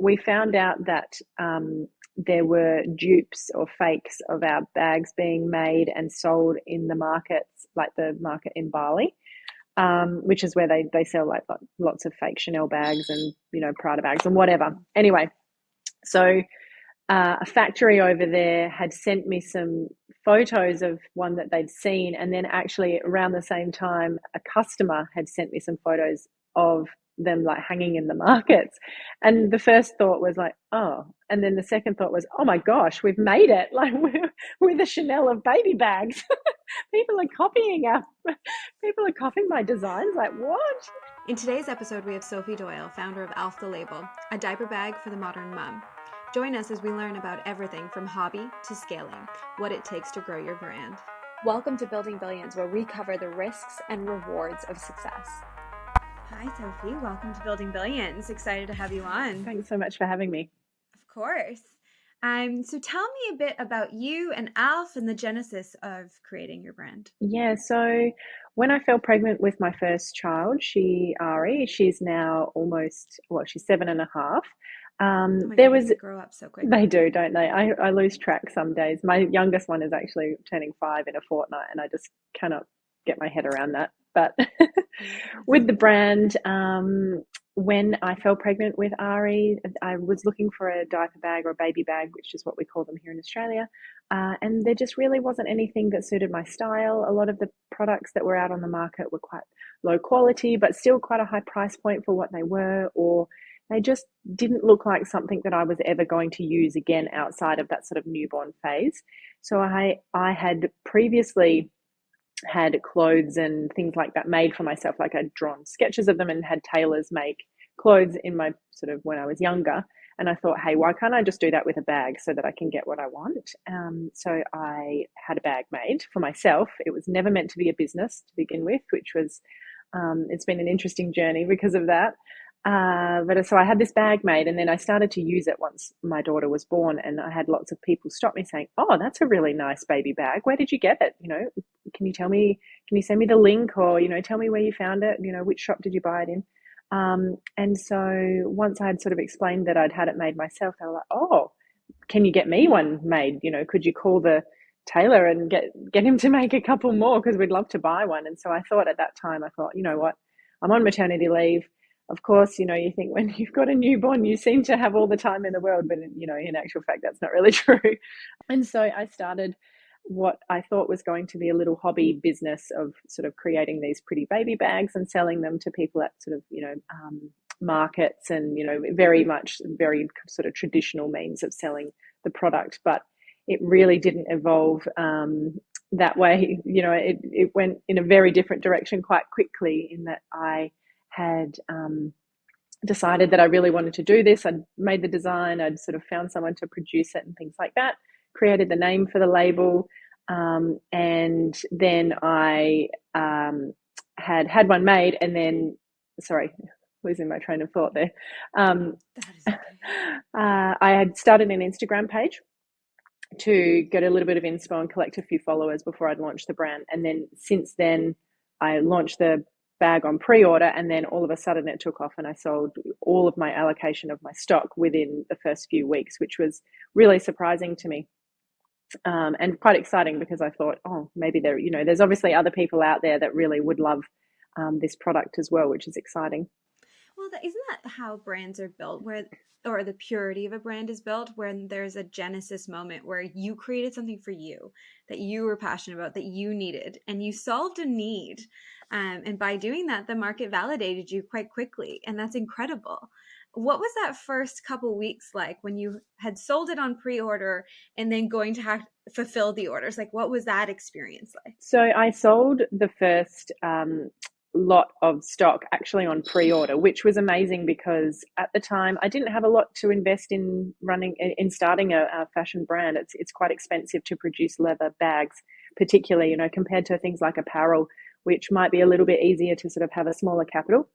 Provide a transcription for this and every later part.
we found out that there were dupes or fakes of our bags being made and sold in the markets, like the market in Bali, which is where they sell like lots of fake Chanel bags and, Prada bags and whatever. Anyway, so a factory over there had sent me some photos of one that they'd seen, and then actually around the same time a customer had sent me some photos of them like hanging in the markets. And the first thought was like, oh, and then the second thought was, oh my gosh, we've made it. Like we're the Chanel of baby bags. People are copying my designs. Like, what? In today's episode, we have Sophie Doyle, founder of Alf the Label, a diaper bag for the modern mom. Join us as we learn about everything from hobby to scaling, what it takes to grow your brand. Welcome to Building Billions, where we cover the risks and rewards of success. Hi, Sophie. Welcome to Building Billions. Excited to have you on. Thanks so much for having me. Of course. So tell me a bit about you and Alf and the genesis of creating your brand. Yeah, so when I fell pregnant with my first child, Ari, she's now she's 7.5. They grow up so quickly. They do, don't they? I lose track some days. My youngest one is actually turning 5 in a fortnight, and I just cannot get my head around that. But with the brand, when I fell pregnant with Ari, I was looking for a diaper bag or a baby bag, which is what we call them here in Australia. And there just really wasn't anything that suited my style. A lot of the products that were out on the market were quite low quality, but still quite a high price point for what they were, or they just didn't look like something that I was ever going to use again outside of that sort of newborn phase. So I had previously had clothes and things like that made for myself. Like I'd drawn sketches of them and had tailors make clothes in my sort of when I was younger. And I thought, hey, why can't I just do that with a bag so that I can get what I want? So I had a bag made for myself. It was never meant to be a business to begin with, which was, it's been an interesting journey because of that. But so I had this bag made, and then I started to use it once my daughter was born, and I had lots of people stop me saying, oh, that's a really nice baby bag. Where did you get it? Can you send me the link, or, tell me where you found it? Which shop did you buy it in? And so once I had sort of explained that I'd had it made myself, they were like, oh, can you get me one made? Could you call the tailor and get him to make a couple more, because we'd love to buy one. And so I thought at that time, you know what, I'm on maternity leave. Of course, you think when you've got a newborn, you seem to have all the time in the world, but in actual fact, that's not really true. And so I started what I thought was going to be a little hobby business of sort of creating these pretty baby bags and selling them to people at sort of, markets and, very sort of traditional means of selling the product. But it really didn't evolve that way. It went in a very different direction quite quickly, in that I had decided that I really wanted to do this. I'd made the design, I'd sort of found someone to produce it and things like that, created the name for the label, and then I had one made, and then, sorry, losing my train of thought there. I had started an Instagram page to get a little bit of inspo and collect a few followers before I'd launched the brand. And then since then, I launched the bag on pre-order, and then all of a sudden it took off, and I sold all of my allocation of my stock within the first few weeks, which was really surprising to me, and quite exciting, because I thought, oh, maybe there's obviously other people out there that really would love this product as well, which is exciting. Well, isn't that how brands are built, or the purity of a brand is built, when there's a genesis moment where you created something for you that you were passionate about, that you needed, and you solved a need. And by doing that, the market validated you quite quickly. And that's incredible. What was that first couple weeks like when you had sold it on pre-order and then going to have to fulfill the orders? Like, what was that experience like? So I sold the first lot of stock actually on pre-order, which was amazing, because at the time I didn't have a lot to invest in starting a fashion brand. It's quite expensive to produce leather bags, particularly, compared to things like apparel, which might be a little bit easier to sort of have a smaller capital.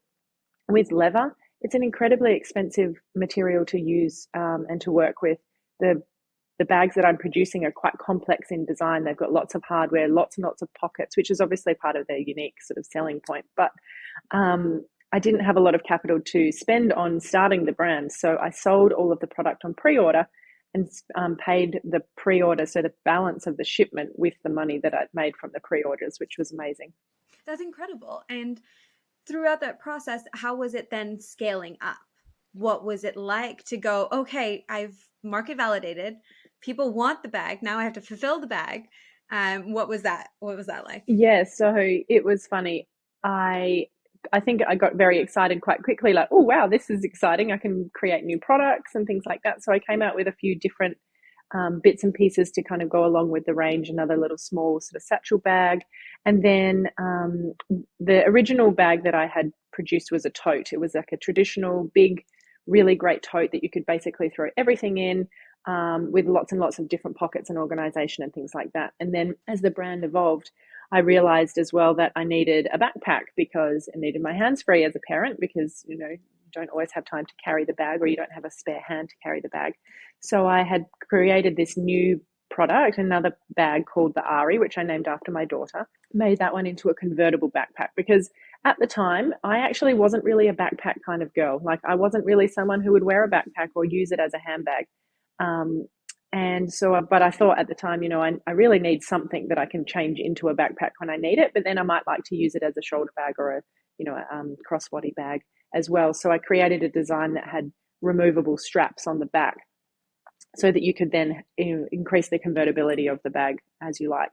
With leather, it's an incredibly expensive material to use and to work with. The bags that I'm producing are quite complex in design. They've got lots of hardware, lots and lots of pockets, which is obviously part of their unique sort of selling point. But I didn't have a lot of capital to spend on starting the brand. So I sold all of the product on pre-order and paid the pre-order, so the balance of the shipment, with the money that I'd made from the pre-orders, which was amazing. That's incredible. And throughout that process, how was it then scaling up? What was it like to go, okay, I've market validated, people want the bag, now I have to fulfill the bag. What was that? What was that like? Yeah, so it was funny. I think I got very excited quite quickly, like, oh wow, this is exciting. I can create new products and things like that. So I came out with a few different bits and pieces to kind of go along with the range, another little small sort of satchel bag. And then the original bag that I had produced was a tote. It was like a traditional, big, really great tote that you could basically throw everything in, with lots and lots of different pockets and organization and things like that. And then as the brand evolved, I realized as well that I needed a backpack, because I needed my hands free as a parent, because, you know, you don't always have time to carry the bag, or you don't have a spare hand to carry the bag. So I had created this new product, another bag called the Ari, which I named after my daughter, made that one into a convertible backpack, because at the time I actually wasn't really a backpack kind of girl. Like, I wasn't really someone who would wear a backpack or use it as a handbag. And so, but I thought at the time, you know, I really need something that I can change into a backpack when I need it, but then I might like to use it as a shoulder bag or a, you know, a crossbody bag as well. So I created a design that had removable straps on the back, so that you could then, you know, increase the convertibility of the bag as you like.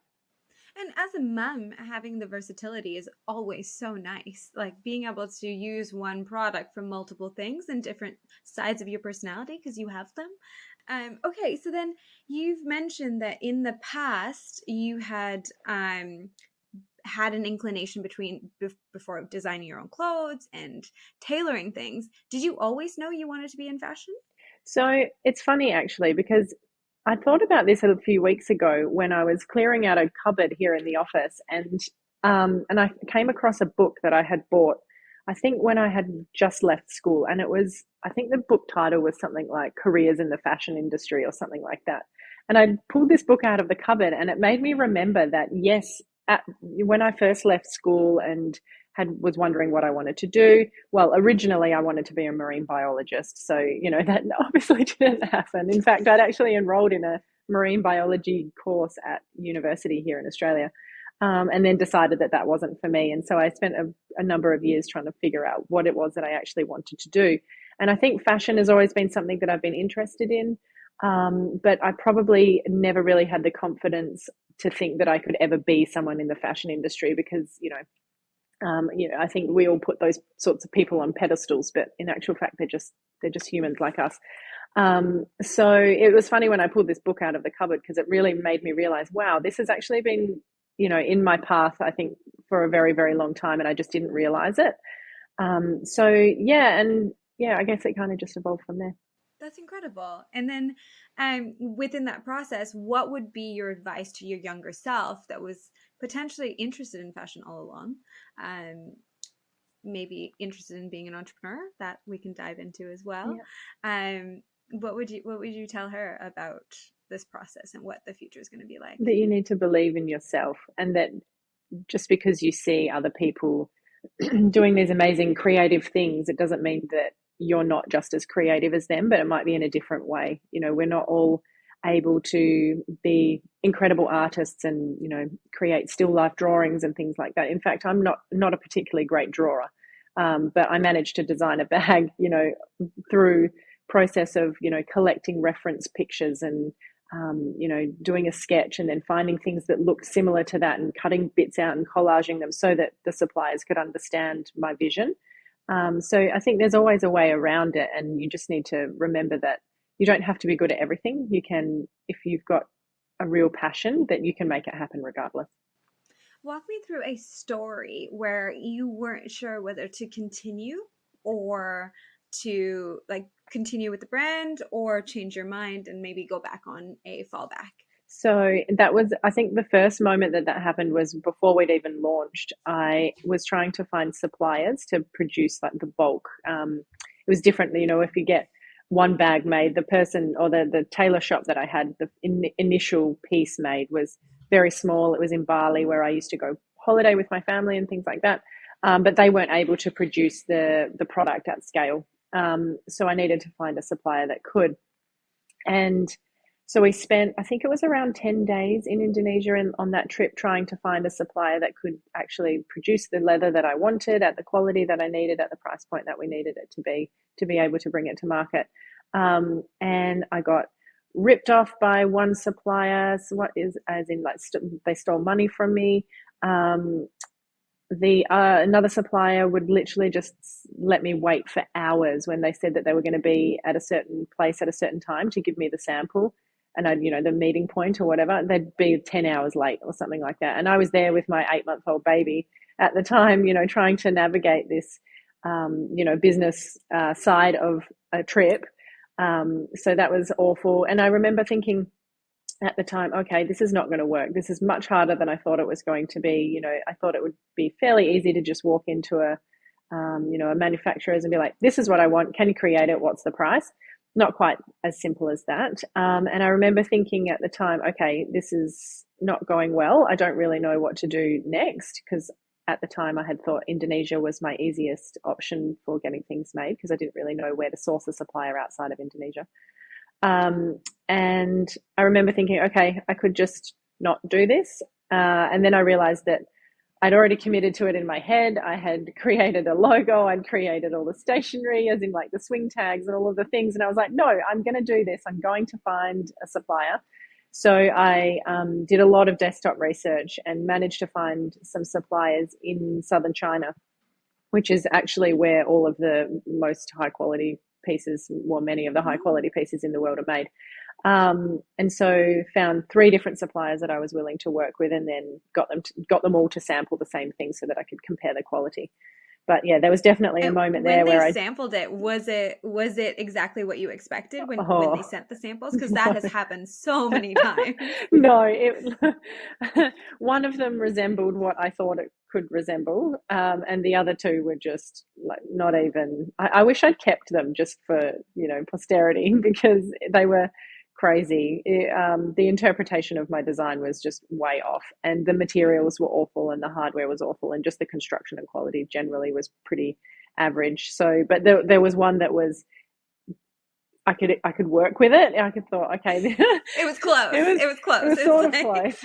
And as a mom, having the versatility is always so nice. Like being able to use one product for multiple things and different sides of your personality because you have them. Okay, so then you've mentioned that in the past you had had an inclination before designing your own clothes and tailoring things. Did you always know you wanted to be in fashion? So it's funny actually, because I thought about this a few weeks ago when I was clearing out a cupboard here in the office, and I came across a book that I had bought, I think when I had just left school, and it was, I think the book title was something like Careers in the Fashion Industry or something like that. And I pulled this book out of the cupboard, and it made me remember that yes, when I first left school and was wondering what I wanted to do. Well, originally I wanted to be a marine biologist, so you know that obviously didn't happen. In fact, I'd actually enrolled in a marine biology course at university here in Australia, and then decided that that wasn't for me. And so I spent a number of years trying to figure out what it was that I actually wanted to do. And I think fashion has always been something that I've been interested in, but I probably never really had the confidence to think that I could ever be someone in the fashion industry, because you know, I think we all put those sorts of people on pedestals, but in actual fact, they're just humans like us. So it was funny when I pulled this book out of the cupboard, because it really made me realize, wow, this has actually been, you know, in my path, I think, for a very, very long time, and I just didn't realize it. So yeah, and yeah, I guess it kind of just evolved from there. That's incredible. And then within that process, what would be your advice to your younger self that was potentially interested in fashion all along? Maybe interested in being an entrepreneur, that we can dive into as well. Yeah. What would you tell her about this process and what the future is going to be like? That you need to believe in yourself, and that just because you see other people doing these amazing creative things, it doesn't mean that you're not just as creative as them, but it might be in a different way. You know, we're not all able to be incredible artists and, you know, create still life drawings and things like that. In fact, I'm not a particularly great drawer, but I managed to design a bag, you know, through process of, you know, collecting reference pictures and you know, doing a sketch and then finding things that looked similar to that and cutting bits out and collaging them so that the suppliers could understand my vision. So I think there's always a way around it, and you just need to remember that you don't have to be good at everything. You can, if you've got a real passion, that you can make it happen regardless. Walk me through a story where you weren't sure whether to continue or to like continue with the brand or change your mind and maybe go back on a fallback. So that was, I think the first moment that happened was before we'd even launched. I was trying to find suppliers to produce like the bulk. It was different, you know, if you get one bag made, the person or the tailor shop that I had, the initial piece made was very small. It was in Bali, where I used to go holiday with my family and things like that. but they weren't able to produce the product at scale. So I needed to find a supplier that could. And so we spent, I think it was around 10 days in Indonesia and on that trip trying to find a supplier that could actually produce the leather that I wanted at the quality that I needed at the price point that we needed it to be able to bring it to market. And I got ripped off by one supplier. So what is, as in like they stole money from me. Another supplier would literally just let me wait for hours when they said that they were going to be at a certain place at a certain time to give me the sample, and I'd, the meeting point or whatever, they'd be 10 hours late or something like that. And I was there with my 8-month-old baby at the time, trying to navigate this, business side of a trip. So that was awful. And I remember thinking at the time, okay, this is not going to work. This is much harder than I thought it was going to be. I thought it would be fairly easy to just walk into a manufacturer's and be like, this is what I want. Can you create it? What's the price? Not quite as simple as that. And I remember thinking at the time, okay, this is not going well. I don't really know what to do next, because at the time I had thought Indonesia was my easiest option for getting things made, because I didn't really know where to source a supplier outside of Indonesia. And I remember thinking, okay, I could just not do this. And then I realized that I'd already committed to it in my head. I had created a logo. I'd created all the stationery, as in like the swing tags and all of the things. And I was like, no, I'm going to do this. I'm going to find a supplier. So I did a lot of desktop research and managed to find some suppliers in southern China, which is actually where all of the most high quality pieces, well, many of the high quality pieces in the world are made. And so found 3 different suppliers that I was willing to work with, and then got them all to sample the same thing so that I could compare the quality. But yeah, there was definitely a moment there where I sampled it. Was it exactly what you expected when they sent the samples? Because that has happened so many times. No, one of them resembled what I thought it could resemble, and the other 2 were just like not even. I wish I'd kept them just for posterity, because they were crazy. The interpretation of my design was just way off, and the materials were awful, and the hardware was awful, and just the construction and quality generally was pretty average. So, but there was one that was, I could work with it. I could thought, okay, it was close. It was close. It was sort of close.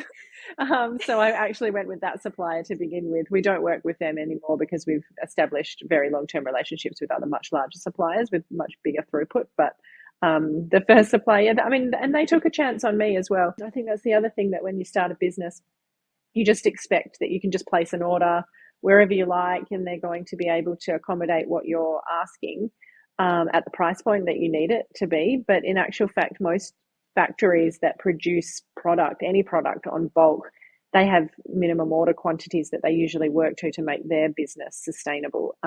So I actually went with that supplier to begin with. We don't work with them anymore because we've established very long-term relationships with other much larger suppliers with much bigger throughput. But the first supplier, and they took a chance on me as well. I think that's the other thing, that when you start a business, you just expect that you can just place an order wherever you like, and they're going to be able to accommodate what you're asking at the price point that you need it to be. But in actual fact, most factories that produce any product on bulk, they have minimum order quantities that they usually work to make their business sustainable.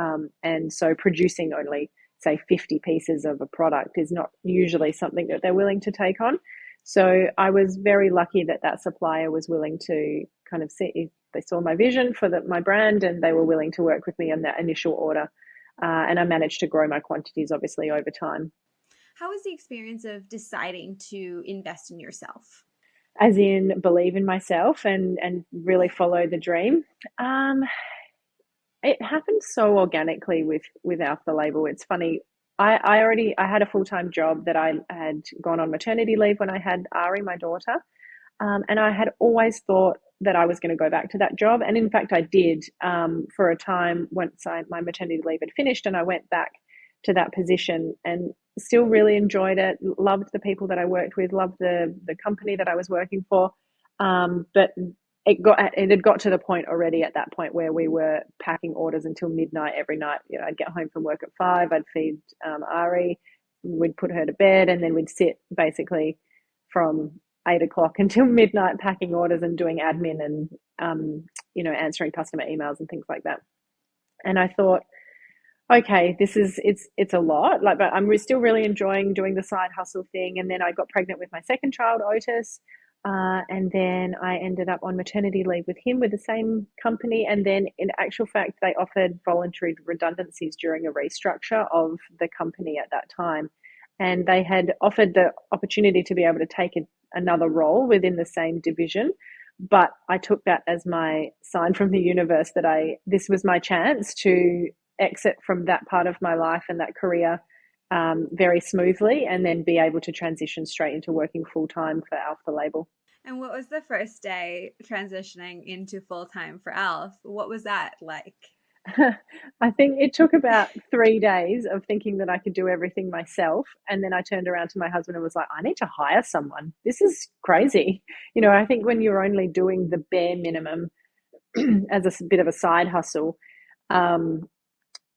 And so producing only, say, 50 pieces of a product is not usually something that they're willing to take on. So I was very lucky that supplier was willing to kind of see, if they saw my vision for my brand, and they were willing to work with me on that initial order. And I managed to grow my quantities, obviously, over time. How was the experience of deciding to invest in yourself? As in believe in myself and really follow the dream? It happened so organically with Alf the Label. It's funny. I had a full-time job that I had gone on maternity leave when I had Ari, my daughter. And I had always thought that I was going to go back to that job. And in fact, I did for a time once my maternity leave had finished, and I went back to that position and still really enjoyed it, loved the people that I worked with, loved the company that I was working for. But it had got to the point already at that point where we were packing orders until midnight every night. I'd get home from work at 5, I'd feed Ari, we'd put her to bed, and then we'd sit basically from 8 o'clock until midnight packing orders and doing admin and answering customer emails and things like that. And I thought, okay, it's a lot, but I'm still really enjoying doing the side hustle thing. And then I got pregnant with my second child, Otis, and then I ended up on maternity leave with him with the same company. And then in actual fact, they offered voluntary redundancies during a restructure of the company at that time. And they had offered the opportunity to be able to take another role within the same division, But I took that as my sign from the universe that this was my chance to exit from that part of my life and that career very smoothly, and then be able to transition straight into working full time for Alf the Label. And what was the first day transitioning into full time for Alf? What was that like? I think it took about 3 days of thinking that I could do everything myself. And then I turned around to my husband and was like, I need to hire someone. This is crazy. I think when you're only doing the bare minimum as a bit of a side hustle,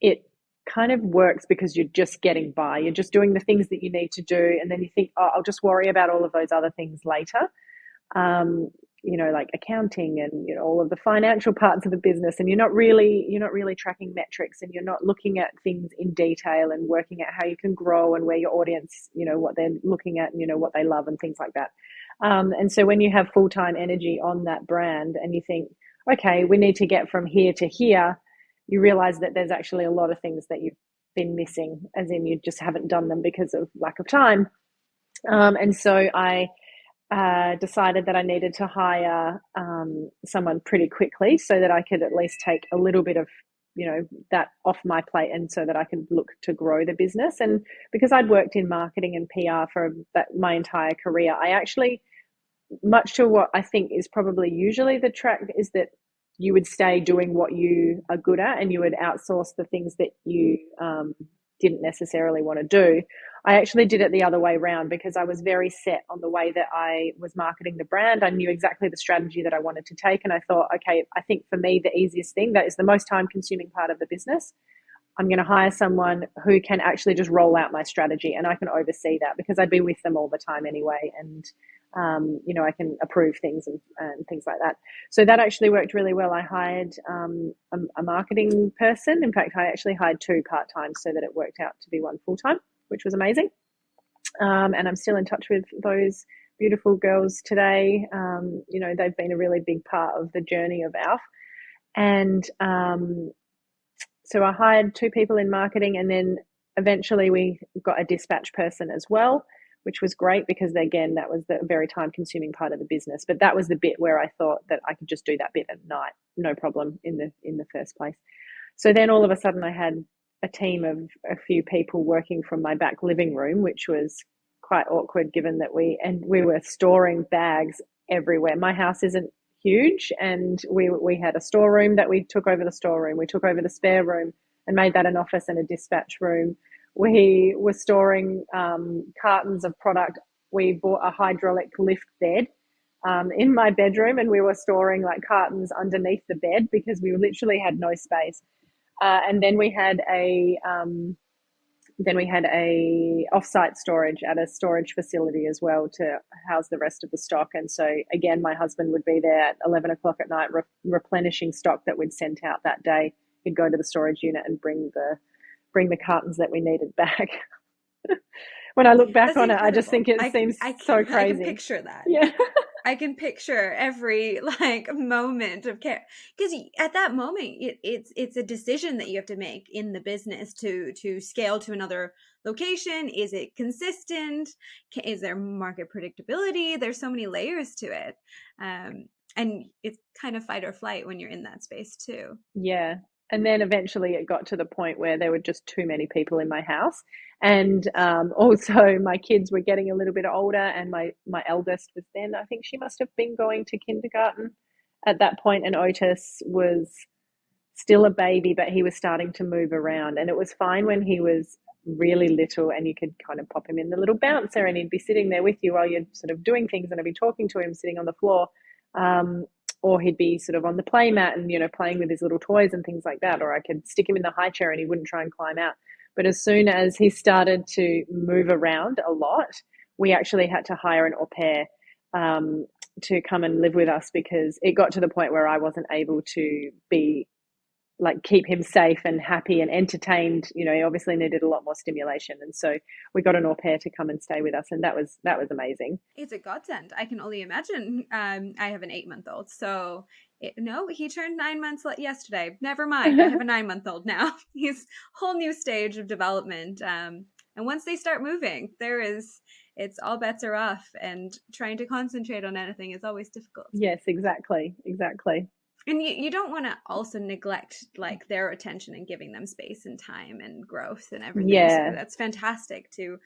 it kind of works because you're just getting by. You're just doing the things that you need to do. And then you think, oh, I'll just worry about all of those other things later. Like accounting and all of the financial parts of the business, and you're not really tracking metrics, and you're not looking at things in detail and working out how you can grow and where your audience, what they're looking at, and what they love and things like that. And so when you have full-time energy on that brand and you think, okay, we need to get from here to here, you realize that there's actually a lot of things that you've been missing, as in you just haven't done them because of lack of time. And so I decided that I needed to hire someone pretty quickly so that I could at least take a little bit of, that off my plate, and so that I could look to grow the business. And because I'd worked in marketing and PR for my entire career, I actually, much to what I think is probably usually the track, is that you would stay doing what you are good at, and you would outsource the things that you didn't necessarily want to do. I actually did it the other way around, because I was very set on the way that I was marketing the brand. I knew exactly the strategy that I wanted to take. And I thought, okay, I think for me, the easiest thing, that is the most time consuming part of the business, I'm going to hire someone who can actually just roll out my strategy, and I can oversee that because I'd be with them all the time anyway. And, I can approve things and things like that. So that actually worked really well. I hired a marketing person. In fact, I actually hired 2 part-time so that it worked out to be 1 full-time, which was amazing. And I'm still in touch with those beautiful girls today. They've been a really big part of the journey of Alf. And so I hired 2 people in marketing, and then eventually we got a dispatch person as well, which was great because, again, that was the very time consuming part of the business. But that was the bit where I thought that I could just do that bit at night, no problem, in the first place. So then all of a sudden I had a team of a few people working from my back living room, which was quite awkward given that we were storing bags everywhere. My house isn't huge, and we had a storeroom that we took over the storeroom. We took over the spare room and made that an office and a dispatch room. We were storing cartons of product. We bought a hydraulic lift bed in my bedroom, and we were storing like cartons underneath the bed because we literally had no space. And then we had a offsite storage at a storage facility as well to house the rest of the stock. And so again, my husband would be there at 11 o'clock at night replenishing stock that we'd sent out that day. He'd go to the storage unit and bring the cartons that we needed back. When I look back That's on incredible. it, I just think it seems so crazy. I can picture that. Yeah. I can picture every moment of care, because at that moment it's a decision that you have to make in the business to scale to another location. Is it consistent? Is there market predictability? There's so many layers to it, and it's kind of fight or flight when you're in that space too. Yeah. And then eventually it got to the point where there were just too many people in my house. And also my kids were getting a little bit older, and my eldest was then, I think she must have been going to kindergarten at that point, and Otis was still a baby, but he was starting to move around. And it was fine when he was really little and you could kind of pop him in the little bouncer and he'd be sitting there with you while you're sort of doing things, and I'd be talking to him sitting on the floor. Or he'd be sort of on the play mat and, playing with his little toys and things like that. Or I could stick him in the high chair and he wouldn't try and climb out. But as soon as he started to move around a lot, we actually had to hire an au pair to come and live with us, because it got to the point where I wasn't able to keep him safe and happy and entertained. He obviously needed a lot more stimulation, and so we got an au pair to come and stay with us, and that was amazing. It's a godsend. I can only imagine. I have an 8-month-old, so he turned 9 months yesterday. Never mind, I have a 9-month-old now. He's a whole new stage of development, and once they start moving, it's all bets are off, and trying to concentrate on anything is always difficult. Yes, exactly. And you don't want to also neglect like their attention and giving them space and time and growth and everything. So Yeah. that's fantastic to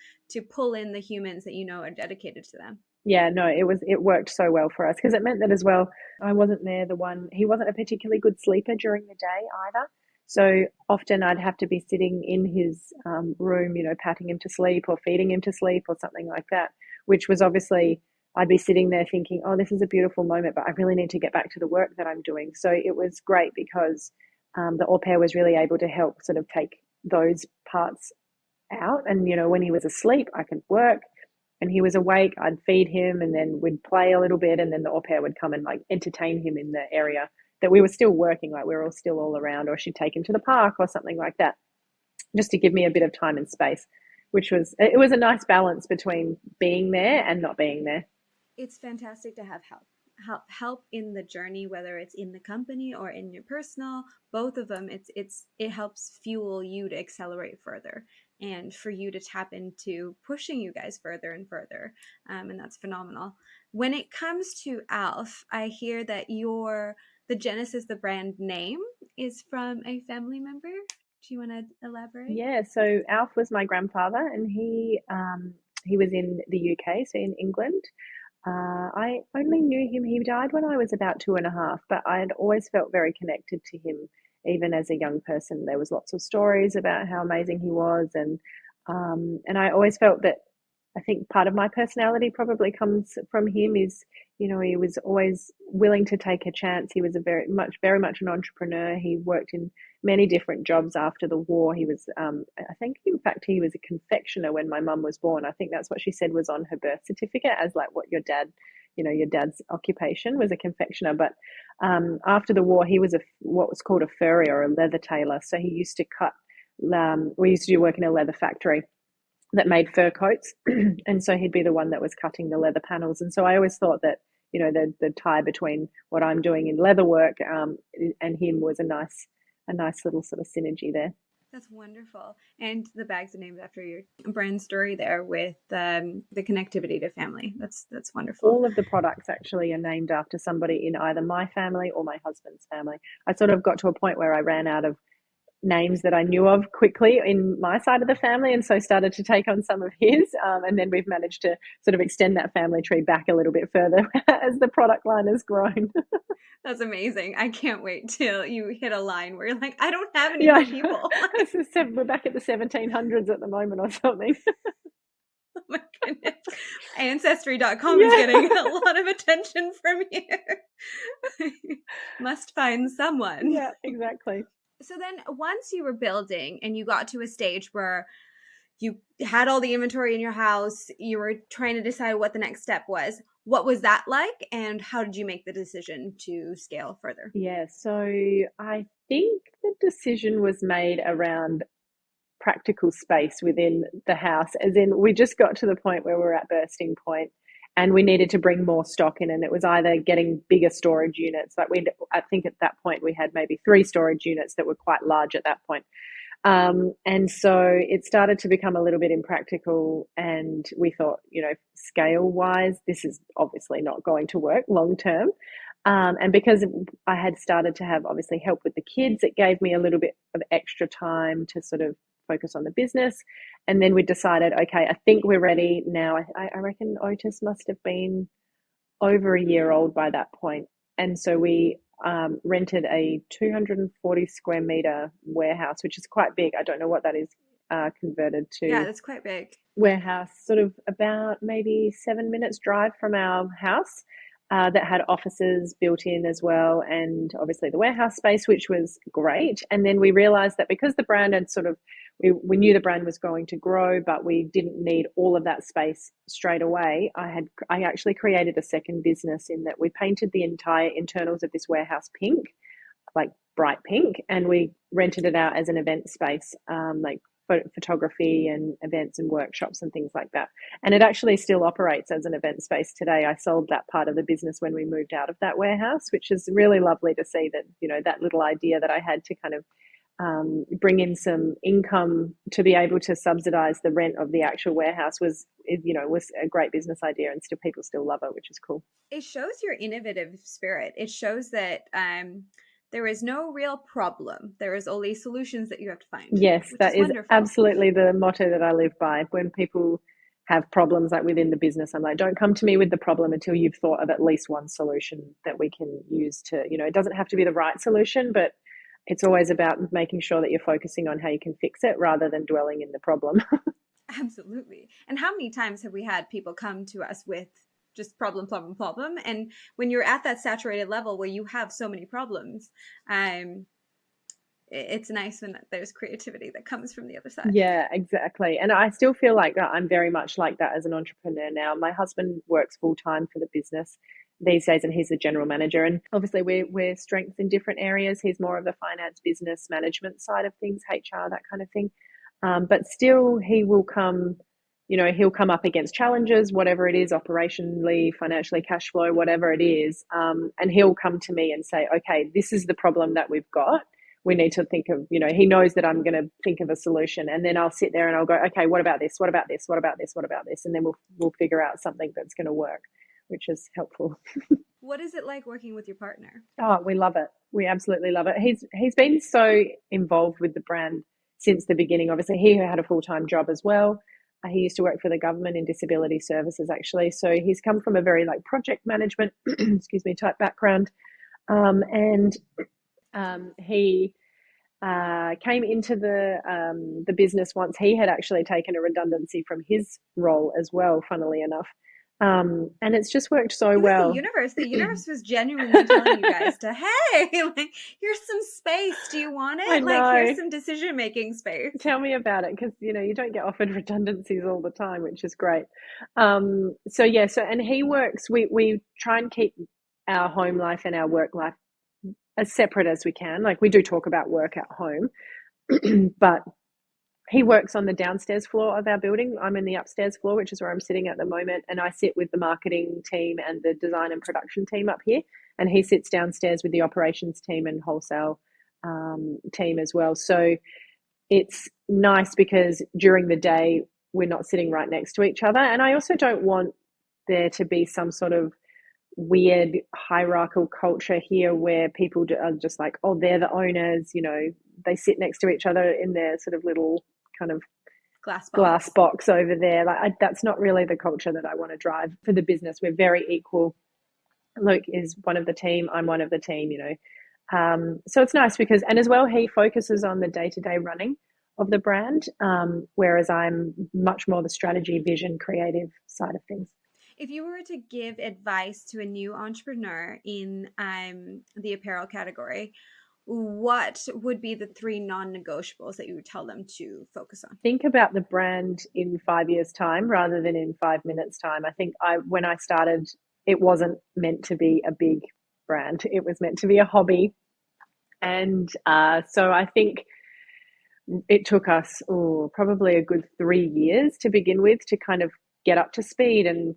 pull in the humans that you know are dedicated to them. Yeah, no, it worked so well for us because it meant that as well, I wasn't there the one, he wasn't a particularly good sleeper during the day either. So often I'd have to be sitting in his room, patting him to sleep or feeding him to sleep or something like that, which was obviously, I'd be sitting there thinking, oh, this is a beautiful moment, but I really need to get back to the work that I'm doing. So it was great because the au pair was really able to help sort of take those parts out. And, when he was asleep, I could work, and he was awake, I'd feed him, and then we'd play a little bit, and then the au pair would come and like entertain him in the area that we were still working, like we were all still all around, or she'd take him to the park or something like that, just to give me a bit of time and space, which was, it was a nice balance between being there and not being there. It's fantastic to have help in the journey, whether it's in the company or in your personal, both of them. It helps fuel you to accelerate further and for you to tap into pushing you guys further and further. And that's phenomenal. When it comes to Alf, I hear that the genesis, the brand name, is from a family member. Do you want to elaborate? Yeah, so Alf was my grandfather, and he was in the UK, so in England. I only knew him, he died when I was about 2.5, but I had always felt very connected to him, even as a young person. There was lots of stories about how amazing he was, and I always felt that, I think part of my personality probably comes from him is, he was always willing to take a chance. He was very much an entrepreneur. He worked in many different jobs after the war. He was, I think, in fact, he was a confectioner when my mum was born. I think that's what she said was on her birth certificate, as like what your dad's occupation was, a confectioner. But after the war, he was what was called a furrier, or a leather tailor. So he used to cut. We used to do work in a leather factory that made fur coats, and so he'd be the one that was cutting the leather panels. And so I always thought that, the tie between what I'm doing in leather work and him was a nice little sort of synergy there. That's wonderful. And the bags are named after your brand story there with the connectivity to family. That's wonderful. All of the products actually are named after somebody in either my family or my husband's family. I sort of got to a point where I ran out of names that I knew of quickly in my side of the family, and so started to take on some of his, and then we've managed to sort of extend that family tree back a little bit further as the product line has grown. That's amazing. I can't wait till you hit a line where you're like, I don't have any more people. We're back at the 1700s at the moment or something. Oh my goodness. Ancestry.com is getting a lot of attention from you. Must find someone. Yeah, exactly. So then once you were building and you got to a stage where you had all the inventory in your house, you were trying to decide what the next step was. What was that like, and how did you make the decision to scale further? Yeah, so I think the decision was made around practical space within the house, as in we just got to the point where we were at bursting point and we needed to bring more stock in, and it was either getting bigger storage units. Like I think at that point we had maybe 3 storage units that were quite large at that point. And so it started to become a little bit impractical, and we thought, scale wise, this is obviously not going to work long term. And because I had started to have obviously help with the kids, it gave me a little bit of extra time to sort of focus on the business. And then we decided, okay, I think we're ready now. I reckon Otis must have been over a year old by that point. And so we rented a 240 square meter warehouse, which is quite big. I don't know what that is converted to. Yeah, that's quite big. Warehouse, sort of about maybe 7 minutes drive from our house. That had offices built in as well, and obviously the warehouse space, which was great. And then we realized that because the brand had we knew the brand was going to grow, but we didn't need all of that space straight away. I actually created a second business in that we painted the entire internals of this warehouse pink, like bright pink, and we rented it out as an event space, like photography and events and workshops and things like that. And it actually still operates as an event space today. I sold that part of the business when we moved out of that warehouse, which is really lovely to see that, that little idea that I had to kind of bring in some income to be able to subsidize the rent of the actual warehouse was a great business idea, and still people still love it, which is cool. It shows your innovative spirit. It shows that there is no real problem. There is only solutions that you have to find. Yes, which that is wonderful. absolutely the motto that I live by. When people have problems like within the business, I'm like, don't come to me with the problem until you've thought of at least one solution that we can use to, it doesn't have to be the right solution, but it's always about making sure that you're focusing on how you can fix it rather than dwelling in the problem. Absolutely. And how many times have we had people come to us with just problem? And when you're at that saturated level where you have so many problems, it's nice when there's creativity that comes from the other side. Yeah, exactly. And I still feel like that. I'm very much like that as an entrepreneur now. My husband works full time for the business these days, and he's the general manager. And obviously we're strengths in different areas. He's more of the finance, business management side of things, HR, that kind of thing. But still he will come, he'll come up against challenges, whatever it is, operationally, financially, cash flow, whatever it is. And he'll come to me and say, okay, this is the problem that we've got. We need to think of, he knows that I'm going to think of a solution, and then I'll sit there and I'll go, okay, what about this? What about this? What about this? What about this? And then we'll figure out something that's going to work, which is helpful. What is it like working with your partner? Oh, we love it. We absolutely love it. He's been so involved with the brand since the beginning. Obviously, he had a full-time job as well. He used to work for the government in disability services, actually. So he's come from a very project management, excuse me, type background. He came into the business once he had actually taken a redundancy from his role as well, funnily enough. And it's just worked so well. The universe was genuinely telling you guys to, hey, here's some space. Do you want it? Here's some decision-making space. Tell me about it, because, you don't get offered redundancies all the time, which is great. And he works, we try and keep our home life and our work life as separate as we can. We do talk about work at home, but he works on the downstairs floor of our building. I'm in the upstairs floor, which is where I'm sitting at the moment. And I sit with the marketing team and the design and production team up here. And he sits downstairs with the operations team and wholesale team as well. So it's nice because during the day, we're not sitting right next to each other. And I also don't want there to be some sort of weird hierarchical culture here where people are just like, oh, they're the owners, they sit next to each other in their sort of little kind of glass box over there. That's not really the culture that I want to drive for the business. We're very equal. Luke is one of the team, I'm one of the team, so it's nice because, and as well, he focuses on the day-to-day running of the brand, whereas I'm much more the strategy, vision, creative side of things. If you were to give advice to a new entrepreneur in the apparel category, what would be the 3 non-negotiables that you would tell them to focus on? Think about the brand in 5 years' time rather than in 5 minutes' time. I think when I started, it wasn't meant to be a big brand. It was meant to be a hobby. And so I think it took us probably a good 3 years to begin with to kind of get up to speed and,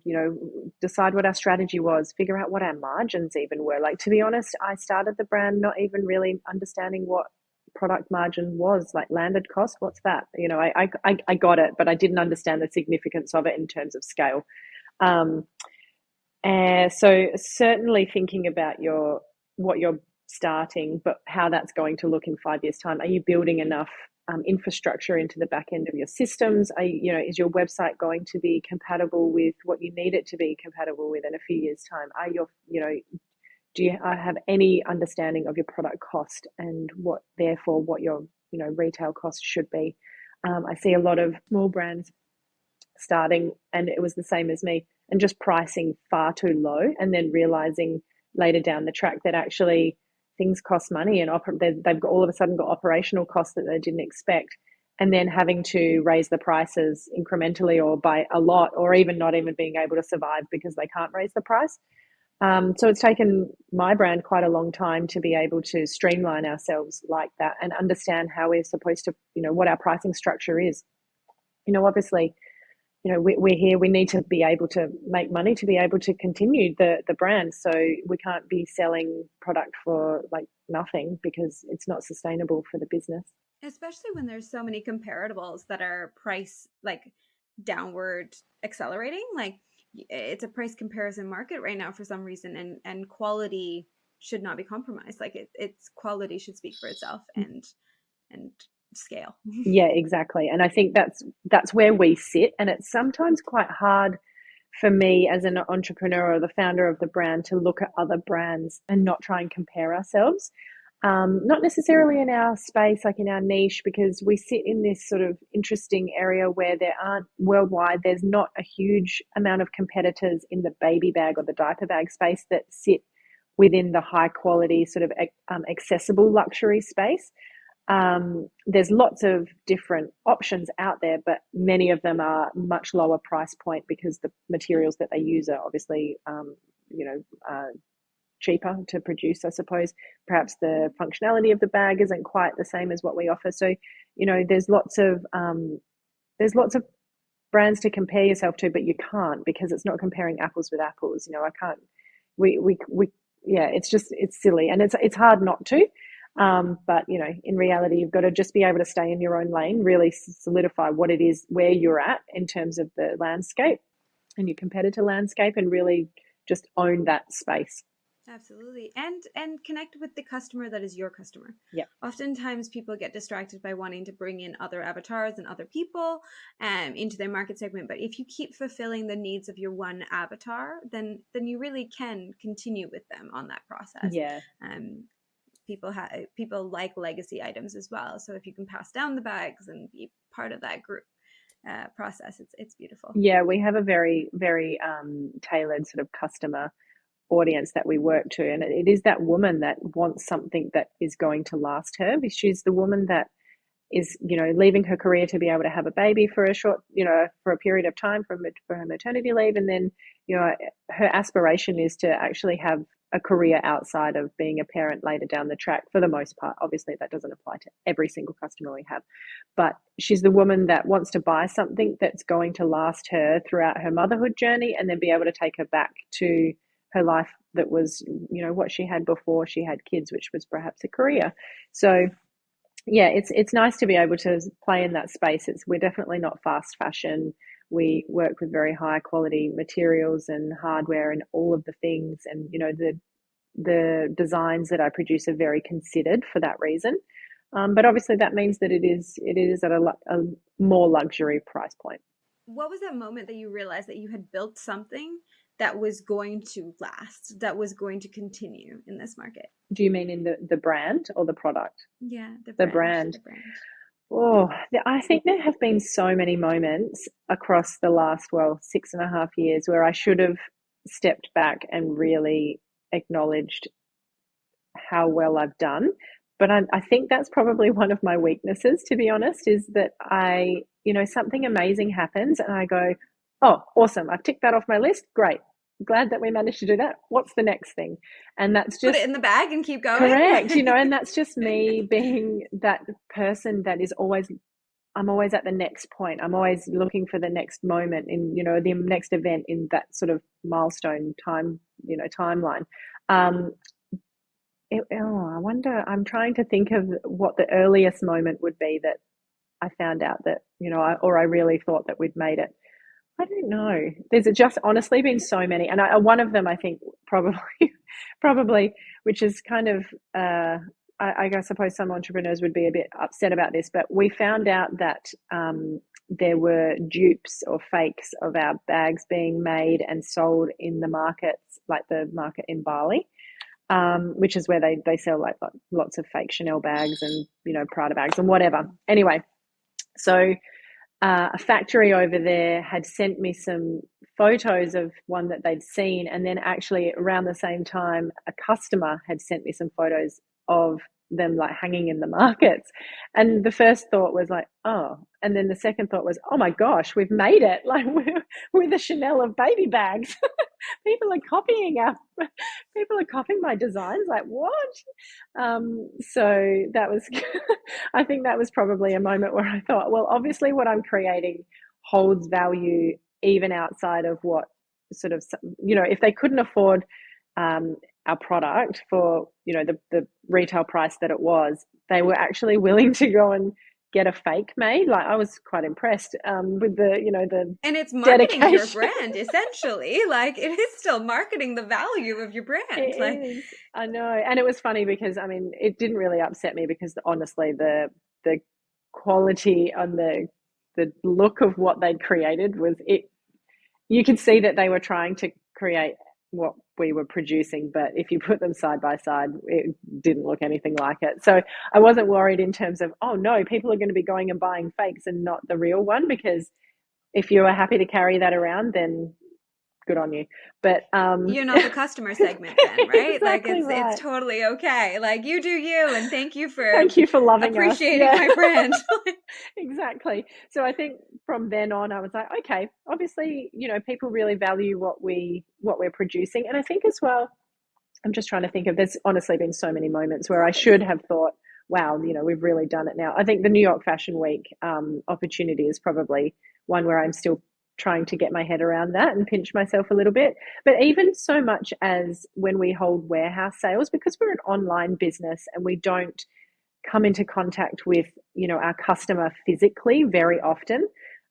decide what our strategy was, figure out what our margins even were. To be honest, I started the brand not even really understanding what product margin was, landed cost. What's that? I got it, but I didn't understand the significance of it in terms of scale. And so certainly thinking about what you're starting, but how that's going to look in 5 years' time. Are you building enough infrastructure into the back end of your systems? Is your website going to be compatible with what you need it to be compatible with in a few years' time? Do you have any understanding of your product cost and what your retail cost should be? I see a lot of small brands starting, and it was the same as me, and just pricing far too low, and then realizing later down the track that actually things cost money, and they've got, all of a sudden got operational costs that they didn't expect, and then having to raise the prices incrementally or by a lot, or even not even being able to survive because they can't raise the price. So it's taken my brand quite a long time to be able to streamline ourselves like that and understand how we're supposed to, what our pricing structure is. Obviously we're here, we need to be able to make money to be able to continue the brand. So we can't be selling product for like nothing, because it's not sustainable for the business. Especially when there's so many comparables that are price like downward accelerating. Like it's a price comparison market right now for some reason, and quality should not be compromised. Like it's quality should speak for itself, and scale. Yeah, exactly. And I think that's where we sit, and it's sometimes quite hard for me as an entrepreneur or the founder of the brand to look at other brands and not try and compare ourselves. Not necessarily in our space, like in our niche, because we sit in this sort of interesting area where there aren't worldwide, there's not a huge amount of competitors in the baby bag or the diaper bag space that sit within the high quality sort of accessible luxury space. There's lots of different options out there, but many of them are much lower price point because the materials that they use are obviously, cheaper to produce, I suppose. Perhaps the functionality of the bag isn't quite the same as what we offer. So, there's lots of brands to compare yourself to, but you can't, because it's not comparing apples with apples. I can't. We yeah, it's silly, and it's hard not to. But in reality, you've got to just be able to stay in your own lane, really solidify what it is, where you're at in terms of the landscape and your competitor landscape, and really just own that space. Absolutely. And connect with the customer that is your customer. Yeah. Oftentimes people get distracted by wanting to bring in other avatars and other people into their market segment. But if you keep fulfilling the needs of your one avatar, then you really can continue with them on that process. Yeah. People like legacy items as well. So if you can pass down the bags and be part of that group process, it's beautiful. Yeah, we have a very, very tailored sort of customer audience that we work to, and it is that woman that wants something that is going to last her. She's the woman that is leaving her career to be able to have a baby for a short for a period of time for her maternity leave, and then her aspiration is to actually have a career outside of being a parent later down the track, for the most part. Obviously that doesn't apply to every single customer we have, but she's the woman that wants to buy something that's going to last her throughout her motherhood journey, and then be able to take her back to her life that was, what she had before she had kids, which was perhaps a career. So yeah, it's nice to be able to play in that space. We're definitely not fast fashion. We work with very high quality materials and hardware and all of the things, and the designs that I produce are very considered for that reason. But obviously that means that it is at a more luxury price point. What was that moment that you realized that you had built something that was going to last, that was going to continue in this market? Do you mean in the brand or the product? Yeah, the brand. Oh, I think there have been so many moments across the last 6.5 years where I should have stepped back and really acknowledged how well I've done. But I think that's probably one of my weaknesses, to be honest, is that something amazing happens and I go, oh, awesome, I've ticked that off my list. Great. Glad that we managed to do that. What's the next thing? And that's just put it in the bag and keep going. Correct. And that's just me being that person that is I'm always at the next point. I'm always looking for the next moment in, the next event in that sort of milestone timeline. I wonder, I'm trying to think of what the earliest moment would be that I found out that, I really thought that we'd made it. I don't know. There's just honestly been so many. And one of them, I think, probably, which is kind of, I suppose some entrepreneurs would be a bit upset about this, but we found out that there were dupes or fakes of our bags being made and sold in the markets, like the market in Bali, which is where they sell like lots of fake Chanel bags and, Prada bags and whatever. Anyway, so a factory over there had sent me some photos of one that they'd seen, and then actually around the same time a customer had sent me some photos of them like hanging in the markets. And the first thought was like, oh, and then the second thought was, oh my gosh, we've made it. Like we're the Chanel of baby bags. People are copying my designs. Like what? So that was I think that was probably a moment where I thought, well, obviously what I'm creating holds value even outside of what sort of, if they couldn't afford our product for, the retail price that it was, they were actually willing to go and get a fake made. Like, I was quite impressed with the And it's marketing your dedication. brand, essentially. Like, it is still marketing the value of your brand. Like, It is. I know. And it was funny because, I mean, it didn't really upset me because honestly, the quality and the look of what they'd created was it. You could see that they were trying to create what we were producing, but if you put them side by side, it didn't look anything like it. So I wasn't worried in terms of, oh no, people are going to be going and buying fakes and not the real one, because if you are happy to carry that around, then good on you. But you're not the customer segment then, right? exactly Like, right. it's totally okay. Like, you do you, and thank you for loving us. appreciating my brand. Exactly. So I think from then on, I was like, okay, obviously, people really value what we're producing. And I think as well, I'm just trying to think of, there's honestly been so many moments where I should have thought, wow, we've really done it now. I think the New York Fashion Week opportunity is probably one where I'm still trying to get my head around that and pinch myself a little bit. But even so much as when we hold warehouse sales, because we're an online business and we don't come into contact with, our customer physically very often.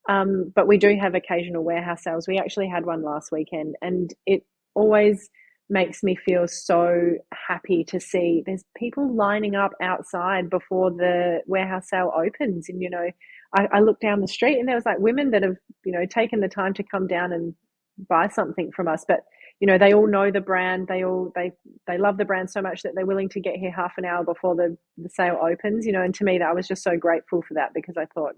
But we do have occasional warehouse sales. We actually had one last weekend, and it always makes me feel so happy to see there's people lining up outside before the warehouse sale opens. And, I look down the street and there was like women that have, taken the time to come down and buy something from us. But, they all know the brand. They love the brand so much that they're willing to get here half an hour before the sale opens, and to me, that I was just so grateful for that, because I thought,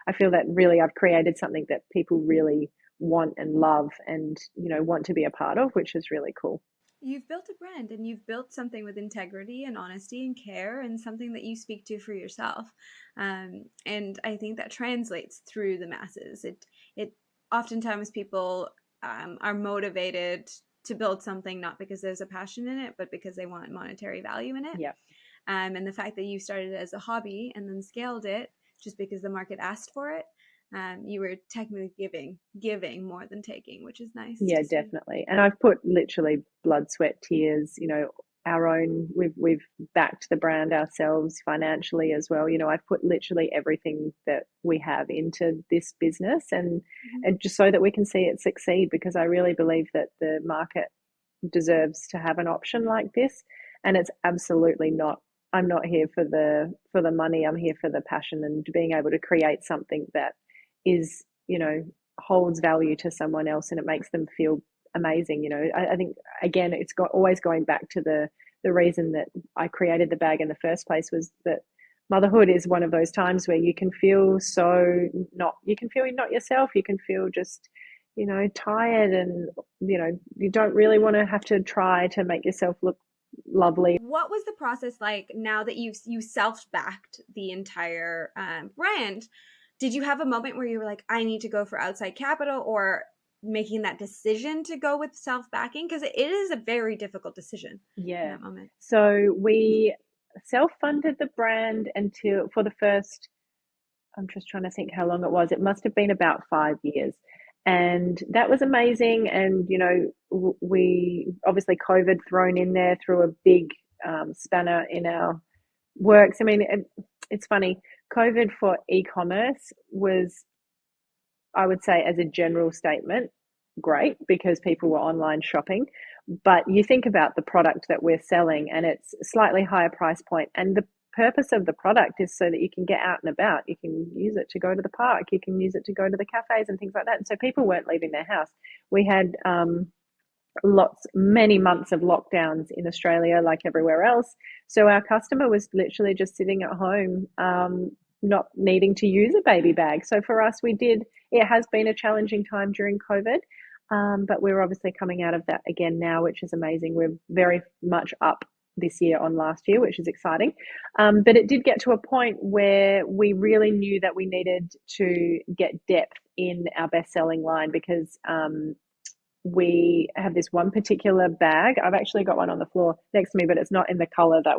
I feel that really I've created something that people really want and love and, want to be a part of, which is really cool. You've built a brand, and you've built something with integrity and honesty and care, and something that you speak to for yourself. And I think that translates through the masses. It oftentimes people are motivated to build something not because there's a passion in it, but because they want monetary value in it. Yeah. And the fact that you started as a hobby and then scaled it just because the market asked for it, you were technically giving more than taking, which is nice. Yeah, definitely. And I've put literally blood, sweat, tears, our own, we've backed the brand ourselves financially as well. I've put literally everything that we have into this business, and just so that we can see it succeed, because I really believe that the market deserves to have an option like this. And it's absolutely not, I'm not here for the money. I'm here for the passion and being able to create something that is, holds value to someone else and it makes them feel amazing. I think, again, it's always going back to the reason that I created the bag in the first place, was that motherhood is one of those times where you can feel not yourself. You can feel just, tired, and, you don't really want to have to try to make yourself look lovely. What was the process like now that you self-backed the entire brand? Did you have a moment where you were like, I need to go for outside capital, or making that decision to go with self-backing? Because it is a very difficult decision. Yeah. In that moment. So we self-funded the brand for the first, I'm just trying to think how long it was. It must have been about 5 years. And that was amazing. And, we obviously COVID thrown in there through a big spanner in our works. I mean, it's funny. COVID for e-commerce was, I would say, as a general statement, great, because people were online shopping. But you think about the product that we're selling, and it's a slightly higher price point. And the purpose of the product is so that you can get out and about. You can use it to go to the park. You can use it to go to the cafes and things like that. And so people weren't leaving their house. We had many months of lockdowns in Australia, like everywhere else. So our customer was literally just sitting at home, not needing to use a baby bag. So for us, it has been a challenging time during COVID, but we're obviously coming out of that again now, which is amazing. We're very much up this year on last year, which is exciting. But it did get to a point where we really knew that we needed to get depth in our best-selling line, because we have this one particular bag. I've actually got one on the floor next to me, but it's not in the color that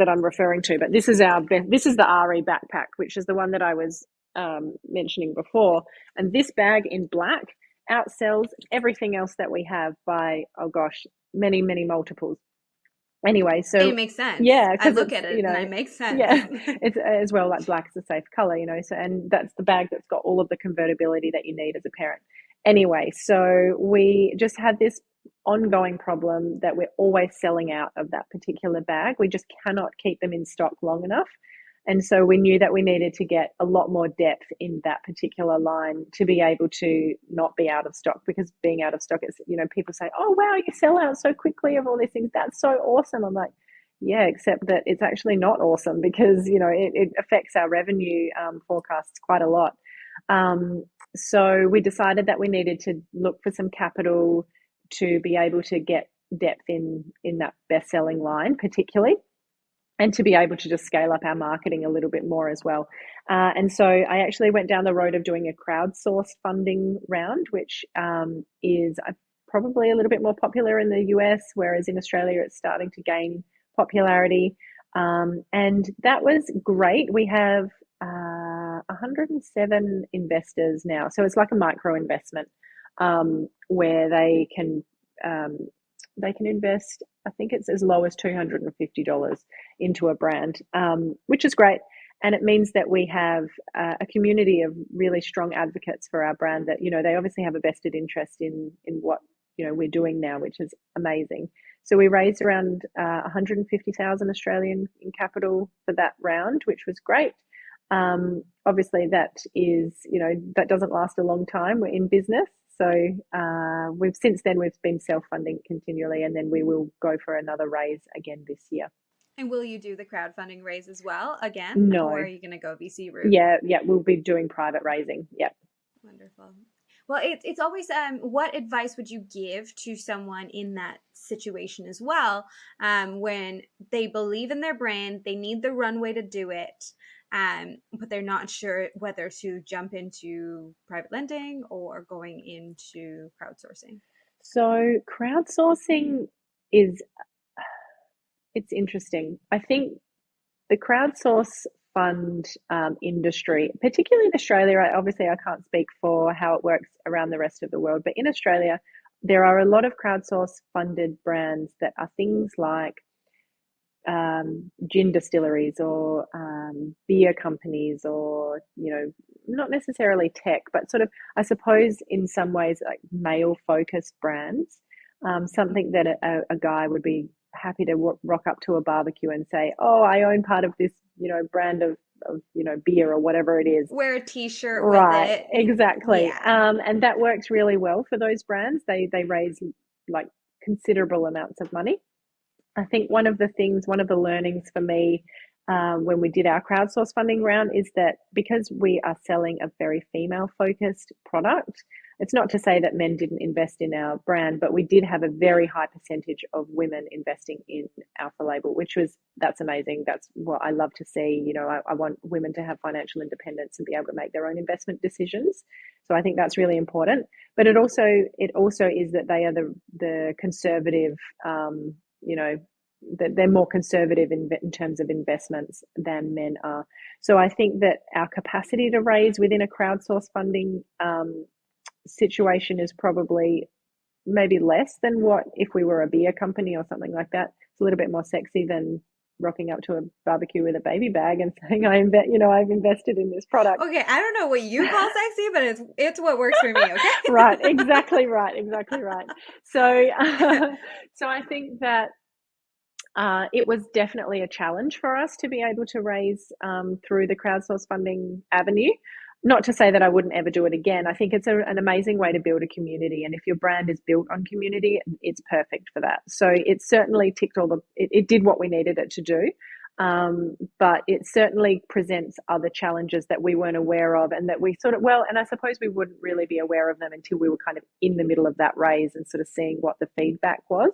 I'm referring to. But this is the RE backpack, which is the one that I was mentioning before. And this bag in black outsells everything else that we have by, oh gosh, many, many multiples. Anyway, so it makes sense. yeah, I because look it's, at it and it makes sense. yeah, it's as well, like black is a safe color, so, and that's the bag that's got all of the convertibility that you need as a parent. Anyway, so we just had this ongoing problem that we're always selling out of that particular bag. We just cannot keep them in stock long enough. And so we knew that we needed to get a lot more depth in that particular line to be able to not be out of stock, because being out of stock is, people say, oh, wow, you sell out so quickly of all these things. That's so awesome. I'm like, yeah, except that it's actually not awesome, because, it affects our revenue forecasts quite a lot. So we decided that we needed to look for some capital to be able to get depth in that best-selling line particularly, and to be able to just scale up our marketing a little bit more as well. And so I actually went down the road of doing a crowdsourced funding round, which is probably a little bit more popular in the US, whereas in Australia it's starting to gain popularity. And that was great. We have 107 investors now. So it's like a micro investment where they can invest, I think it's as low as $250 into a brand, which is great. And it means that we have a community of really strong advocates for our brand that, they obviously have a vested interest in what, we're doing now, which is amazing. So we raised around 150,000 Australian in capital for that round, which was great. Obviously that is, that doesn't last a long time. We're in business. So we've been self-funding continually, and then we will go for another raise again this year. And will you do the crowdfunding raise as well again? No. Or are you going to go VC route? Yeah, we'll be doing private raising. Yep. Wonderful. Well, it's always, what advice would you give to someone in that situation as well, when they believe in their brand, they need the runway to do it, but they're not sure whether to jump into private lending or going into crowdsourcing? So crowdsourcing it's interesting. I think the crowdsource fund industry, particularly in Australia, obviously I can't speak for how it works around the rest of the world, but in Australia, there are a lot of crowdsource funded brands that are things like gin distilleries or beer companies, or not necessarily tech, but sort of, I suppose in some ways, like male focused brands, something that a guy would be happy to rock up to a barbecue and say, oh, I own part of this brand of beer or whatever it is. Wear a t-shirt right, with it. Exactly. Yeah. And that works really well for those brands. They raise like considerable amounts of money. I think one of the learnings for me when we did our crowdsource funding round is that because we are selling a very female focused product, it's not to say that men didn't invest in our brand, but we did have a very high percentage of women investing in Alf the Label, that's amazing. That's what I love to see. I want women to have financial independence and be able to make their own investment decisions. So I think that's really important. But it also is that they are the conservative, that they're more conservative in terms of investments than men are. So I think that our capacity to raise within a crowdsource funding situation is probably maybe less than what if we were a beer company or something like that. It's a little bit more sexy than rocking up to a barbecue with a baby bag and saying I've invested in this product. Okay, I don't know what you call sexy, but it's what works for me. Okay. Right, exactly right. So so I think that it was definitely a challenge for us to be able to raise through the crowdsource funding avenue. Not to say that I wouldn't ever do it again. I think it's an amazing way to build a community. And if your brand is built on community, it's perfect for that. So it certainly ticked it did what we needed it to do. But it certainly presents other challenges that we weren't aware of, and that we and I suppose we wouldn't really be aware of them until we were kind of in the middle of that raise and sort of seeing what the feedback was.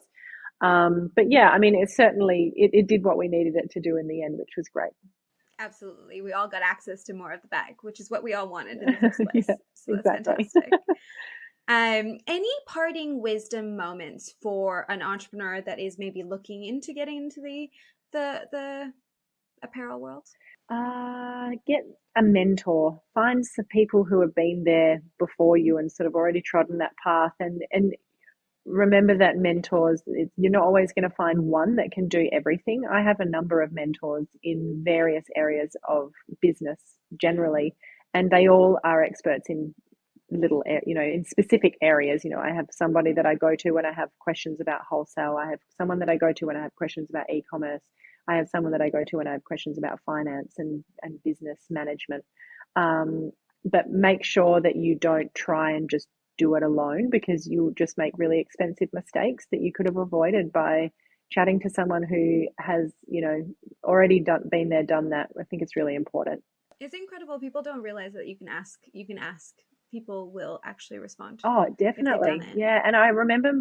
But yeah, I mean, it did what we needed it to do in the end, which was great. Absolutely. We all got access to more of the bag, which is what we all wanted in the first place. Yeah, so that's fantastic. Any parting wisdom moments for an entrepreneur that is maybe looking into getting into the apparel world? Get a mentor. Find some people who have been there before you and sort of already trodden that path. And remember that mentors, you're not always going to find one that can do everything. I have a number of mentors in various areas of business generally, and they all are experts in in specific areas. I have somebody that I go to when I have questions about wholesale. I have someone that I go to when I have questions about e-commerce. I have someone that I go to when I have questions about finance and business management. But make sure that you don't try and just do it alone, because you'll just make really expensive mistakes that you could have avoided by chatting to someone who has, already been there, done that. I think it's really important. It's incredible. People don't realize that you can ask. People will actually respond Oh, if they've done definitely. it. Yeah. And I remember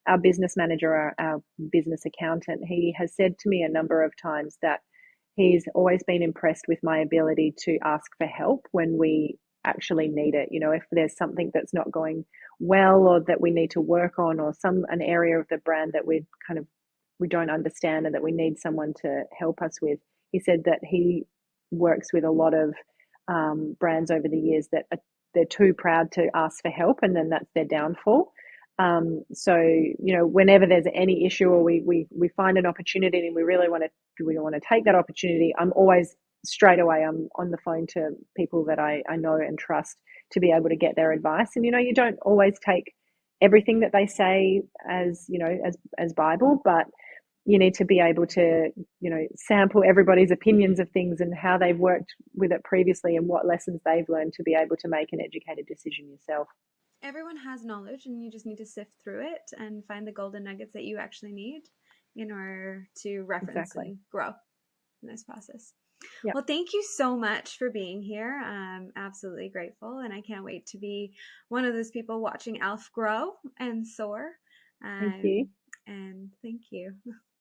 our business manager, our business accountant, he has said to me a number of times that he's always been impressed with my ability to ask for help when we actually need it. If there's something that's not going well or that we need to work on, or an area of the brand that we don't understand and that we need someone to help us with. He said that he works with a lot of brands over the years that they're too proud to ask for help, and then that's their downfall. So whenever there's any issue, or we find an opportunity and we want to take that opportunity, I'm always straight away I'm on the phone to people that I know and trust to be able to get their advice. And you don't always take everything that they say as as Bible, but you need to be able to sample everybody's opinions of things and how they've worked with it previously and what lessons they've learned to be able to make an educated decision yourself. Everyone has knowledge, and you just need to sift through it and find the golden nuggets that you actually need in order to reference Exactly. and grow in this process. Yeah. Well, thank you so much for being here. I'm absolutely grateful, and I can't wait to be one of those people watching Alf grow and soar. Thank you. And thank you.